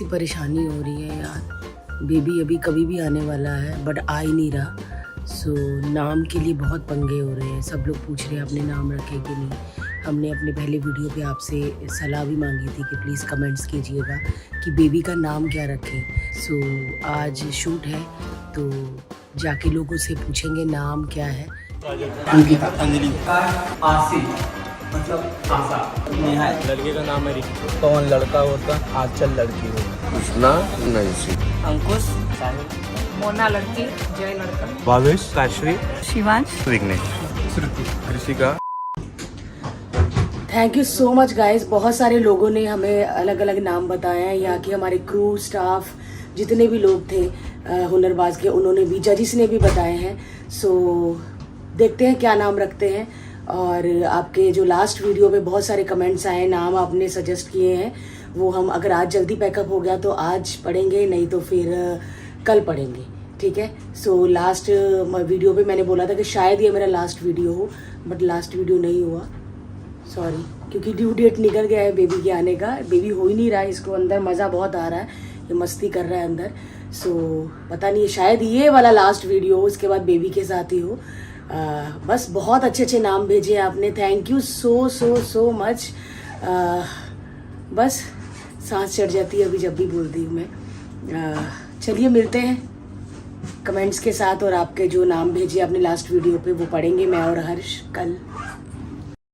परेशानी हो रही है यार। बेबी अभी कभी भी आने वाला है बट आ ही नहीं रहा। सो नाम के लिए बहुत पंगे हो रहे हैं। सब लोग पूछ रहे हैं आपने नाम रखे कि नहीं। हमने अपने पहले वीडियो पे आपसे सलाह भी मांगी थी कि प्लीज़ कमेंट्स कीजिएगा कि बेबी का नाम क्या रखें। सो आज शूट है तो जाके लोगों से पूछेंगे नाम क्या है। अंकिता, अंजलि, आसिफ मतलब आशा, नेहा। लड़के का नाम है रिकी। कौन लड़का होता, आंचल लड़की होता। कृष्णा, नैन्सी। अंकुश, मोना लड़की, जय लड़का। Bhavesh, Kashri, Shivansh, Vighnesh, Shruti, Krishika. Thank you so much guys. बहुत सारे लोगों ने हमें अलग अलग नाम बताए हैं। यहाँ के हमारे क्रू स्टाफ जितने भी लोग थे हुनरबाज के, उन्होंने भी, जजिस ने भी बताए हैं। सो देखते हैं क्या नाम रखते हैं। और आपके जो लास्ट वीडियो पे बहुत सारे कमेंट्स आए, नाम आपने सजेस्ट किए हैं, वो हम अगर आज जल्दी पैकअप हो गया तो आज पढ़ेंगे, नहीं तो फिर कल पढ़ेंगे, ठीक है। सो लास्ट वीडियो पे मैंने बोला था कि शायद ये मेरा लास्ट वीडियो हो, बट लास्ट वीडियो नहीं हुआ, सॉरी, क्योंकि ड्यू डेट निकल गया है बेबी के आने का। बेबी हो ही नहीं रहा है, इसको अंदर मज़ा बहुत आ रहा है, ये मस्ती कर रहा है अंदर। सो पता नहीं, शायद ये वाला लास्ट वीडियो हो, उसके बाद बेबी के साथ ही हो। बस बहुत अच्छे अच्छे नाम भेजे आपने, thank you so so so much. बस सांस चढ़ जाती है अभी जब भी बोलती हूँ मैं। चलिए मिलते हैं कमेंट्स के साथ, और आपके जो नाम भेजे आपने लास्ट वीडियो पे वो पढ़ेंगे मैं और हर्ष कल।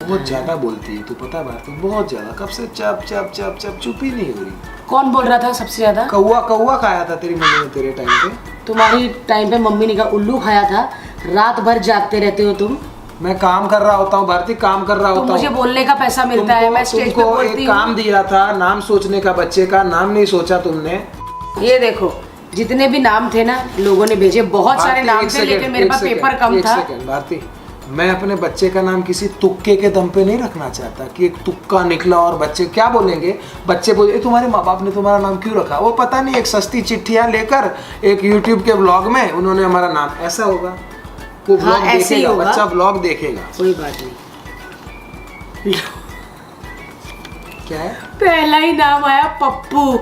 बहुत ज्यादा बोलती है तू, पता है बात, बहुत ज्यादा। कब से चप चप चप चप चुप ही नहीं हो रही। कौन बोल रहा था सबसे ज्यादा? कौवा, कौवा खाया था तेरी मम्मी ने तेरे टाइम पे। तुम्हारी टाइम पे मम्मी ने कहा उल्लू खाया था। रात भर जागते रहते हो तुम। मैं काम कर रहा होता हूँ भारती, काम कर रहा होता हूँ। मुझे बोलने का पैसा मिलता है, मैं स्टेज पे बोलती एक काम दिया था, नाम सोचने का, बच्चे का नाम नहीं सोचा तुमने। ये देखो जितने भी नाम थे ना लोगों ने भेजे, बहुत सारे नाम थे, लेकिन मेरे पास पेपर कम था। भारती, मैं अपने बच्चे का नाम किसी तुक्के के दम पे नहीं रखना चाहता कि एक तुक्का निकला और बच्चे क्या बोलेंगे। बच्चे बोले तुम्हारे माँ बाप ने तुम्हारा नाम क्यों रखा, वो पता नहीं, एक सस्ती चिट्ठियां लेकर एक यूट्यूब के ब्लॉग में उन्होंने हमारा नाम, ऐसा होगा वो ब्लॉग देखेगा, बच्चा ब्लॉग देखेगा। कोई बात नहीं। क्या है? पहला ही नाम आया पप्पू।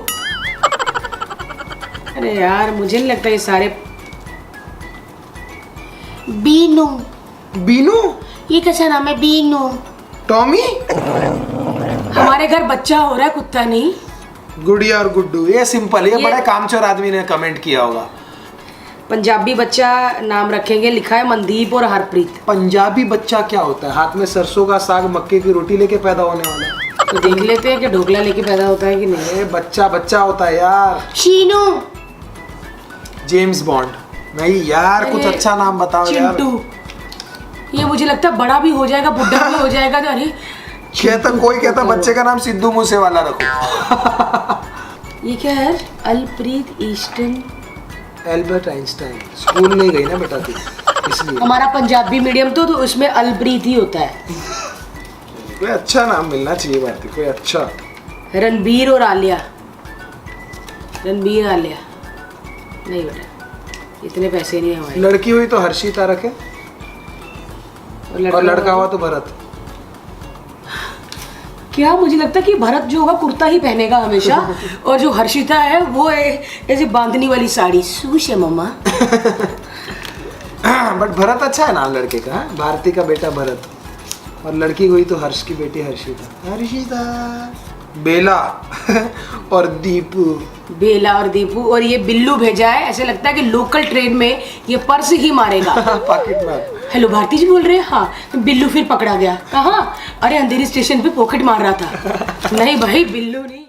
अरे यार मुझे नहीं लगता ये सारे। बीनू। बीनू? ये कैसा नाम है बीनू? टॉमी? हमारे घर बच्चा हो रहा है, कुत्ता नहीं। गुड़िया और गुड्डू, ये सिंपल, ये बड़े कामचोर आदमी ने कमेंट किया होगा। पंजाबी बच्चा नाम रखेंगे, लिखा है मनदीप और हरप्रीत। पंजाबी बच्चा क्या होता है? हाथ में सरसों का साग, मक्के की रोटी लेके पैदा होने वाला है। तो देख लेते हैं कि ढोकला लेके पैदा होता है कि नहीं। ये बच्चा बच्चा होता है यार। शीनू। जेम्स बॉन्ड नहीं यार, कुछ अच्छा नाम बताओ यार। चिंटू। ये मुझे लगता है बड़ा भी हो जाएगा, बुढ़ा भी हो जाएगा। अरे कहता, कोई कहता बच्चे का नाम सिद्धू मूसेवाला रखो। ये क्या है? अलप्रीत ईस्टर्न। Albert Einstein. स्कूल नहीं गई ना बेटा तू, इसलिए। हमारा पंजाबी मीडियम तो उसमें अलप्रीत ही होता है। कोई अच्छा नाम मिलना चाहिए भारती, कोई अच्छा। रणबीर और आलिया। रणबीर आलिया नहीं बेटा, इतने पैसे नहीं है हमारे। लड़की हुई तो हर्षिता रखे, और लड़का हुआ तो भरत। क्या मुझे लगता है कि भरत जो होगा कुर्ता ही पहनेगा हमेशा, और जो हर्षिता है वो ऐसे बांधनी वाली साड़ी। सूश है मम्मा। बट भरत अच्छा है नाम लड़के का। भारती का बेटा भरत, और लड़की हुई तो हर्ष की बेटी हर्षिता। हर्षिता, बेला और दीपू। बेला और दीपू। और ये बिल्लू भेजा है, ऐसे लगता है कि लोकल ट्रेन में ये पर्स ही मारेगा। पॉकेट मार। हेलो भारती जी बोल रहे हैं? हाँ। बिल्लू फिर पकड़ा गया। कहाँ? अरे अंधेरी स्टेशन पे पॉकेट मार रहा था। नहीं भाई बिल्लू नहीं।